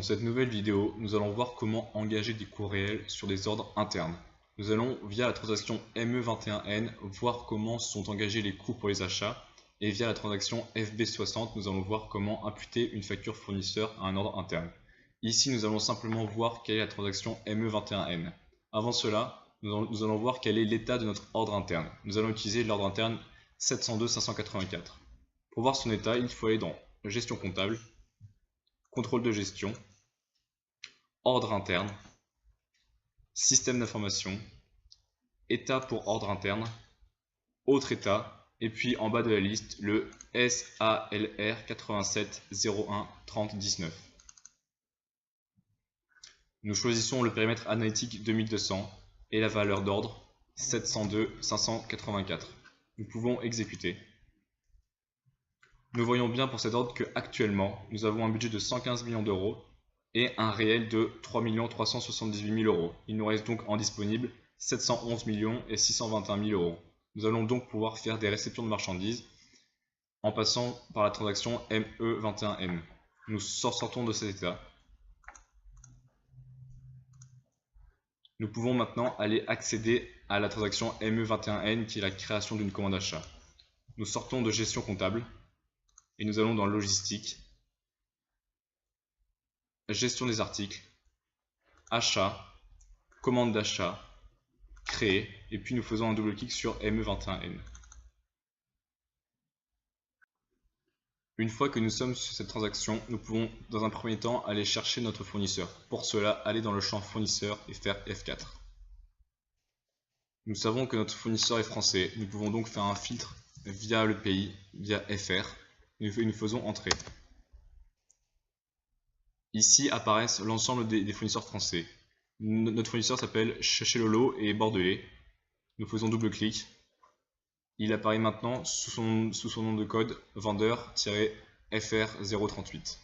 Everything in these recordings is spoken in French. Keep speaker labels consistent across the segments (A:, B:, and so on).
A: cette nouvelle vidéo, nous allons voir comment engager des coûts réels sur des ordres internes. Nous allons, via la transaction ME21N, voir comment sont engagés les coûts pour les achats, et via la transaction FB60, nous allons voir comment imputer une facture fournisseur à un ordre interne. Ici, nous allons simplement voir quelle est la transaction ME21N. Avant cela, nous allons voir quel est l'état de notre ordre interne. Nous allons utiliser l'ordre interne 702-584. Pour voir son état, il faut aller dans Gestion comptable, Contrôle de gestion, Ordre interne, Système d'information, État pour ordre interne, Autre état, et puis en bas de la liste, le SALR 87 01 30 19. Nous choisissons le périmètre analytique 2200 et la valeur d'ordre 702 584. Nous pouvons exécuter. Nous voyons bien pour cet ordre que actuellement nous avons un budget de 115 millions d'euros et un réel de 3 378 000 euros. Il nous reste donc en disponible 711 millions et 621 000 euros. Nous allons donc pouvoir faire des réceptions de marchandises en passant par la transaction ME21N. Nous sortons de cet état. Nous pouvons maintenant aller accéder à la transaction ME21N qui est la création d'une commande achat. Nous sortons de gestion comptable et nous allons dans logistique, gestion des articles, achat, commande d'achat, créer, et puis nous faisons un double clic sur ME21N. Une fois que nous sommes sur cette transaction, nous pouvons dans un premier temps aller chercher notre fournisseur. Pour cela, aller dans le champ fournisseur et faire F4. Nous savons que notre fournisseur est français, nous pouvons donc faire un filtre via le pays, via FR, et nous faisons entrer. Ici apparaissent l'ensemble des fournisseurs français. Notre fournisseur s'appelle Chachelolo et Bordelais. Nous faisons double clic. Il apparaît maintenant sous son nom de code vendeur-FR038.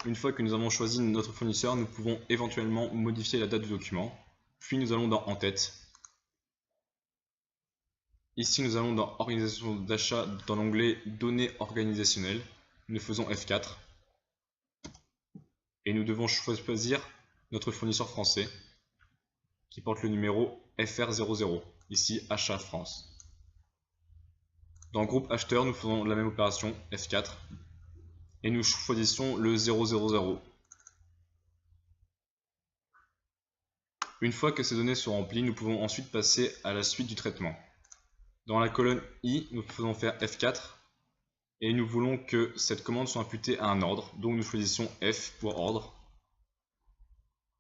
A: Une fois que nous avons choisi notre fournisseur, nous pouvons éventuellement modifier la date du document. Puis nous allons dans En tête. Ici nous allons dans Organisation d'achat dans l'onglet Données organisationnelles. Nous faisons F4. Et nous devons choisir notre fournisseur français qui porte le numéro FR00, ici Achat France. Dans Groupe Acheteur, nous faisons la même opération, F4, et nous choisissons le 000. Une fois que ces données sont remplies, nous pouvons ensuite passer à la suite du traitement. Dans la colonne I, nous faisons faire F4, et nous voulons que cette commande soit imputée à un ordre, donc nous choisissons F pour ordre.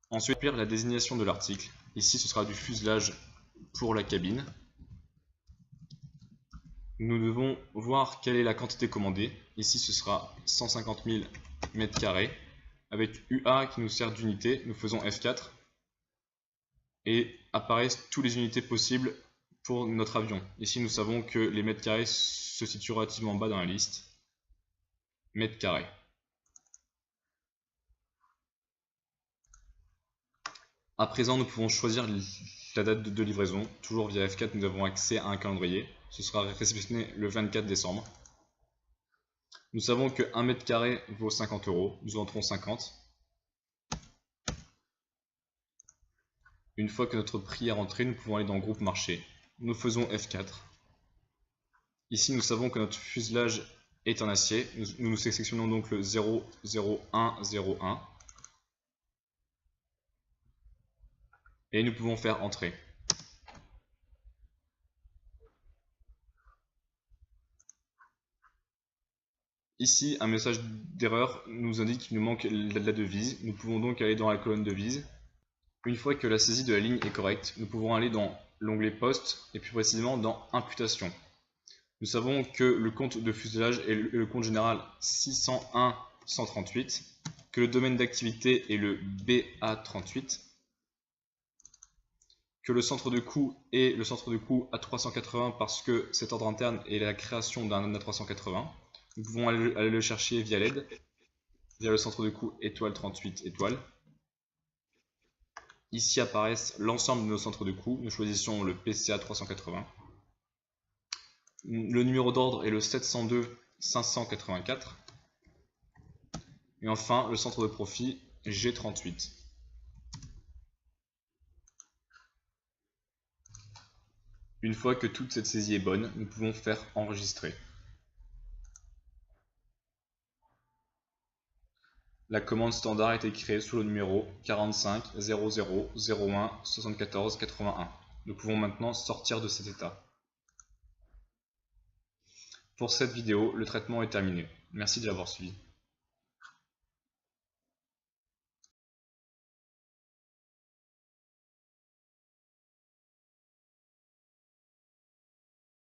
A: Ensuite, remplir la désignation de l'article. Ici, ce sera du fuselage pour la cabine. Nous devons voir quelle est la quantité commandée. Ici, ce sera 150 000 m². Avec UA qui nous sert d'unité, nous faisons F4. Et apparaissent toutes les unités possibles pour notre avion. Ici, nous savons que les mètres carrés se situent relativement bas dans la liste. Mètres carrés. À présent, nous pouvons choisir la date de livraison. Toujours via F4, nous avons accès à un calendrier. Ce sera réceptionné le 24 décembre. Nous savons que 1 m² vaut 50 €. Nous entrons 50. Une fois que notre prix est rentré, nous pouvons aller dans Groupe Marché. Nous faisons F4. Ici, nous savons que notre fuselage est en acier. Nous sélectionnons donc le 00101. Et nous pouvons faire entrer. Ici, un message d'erreur nous indique qu'il nous manque la devise. Nous pouvons donc aller dans la colonne devise. Une fois que la saisie de la ligne est correcte, nous pouvons aller dans l'onglet Poste et plus précisément dans Imputation. Nous savons que le compte de fuselage est le compte général 601 138, que le domaine d'activité est le BA38, que le centre de coût est le centre de coût A380 parce que cet ordre interne est la création d'un A380. Nous pouvons aller le chercher via l'aide, via le centre de coût étoile 38 étoile. Ici apparaissent l'ensemble de nos centres de coût. Nous choisissons le PCA 380. Le numéro d'ordre est le 702 584. Et enfin, le centre de profit G38. Une fois que toute cette saisie est bonne, nous pouvons faire enregistrer. La commande standard a été créée sous le numéro 45 00 01 74 81. Nous pouvons maintenant sortir de cet état. Pour cette vidéo, le traitement est terminé. Merci de l'avoir suivi.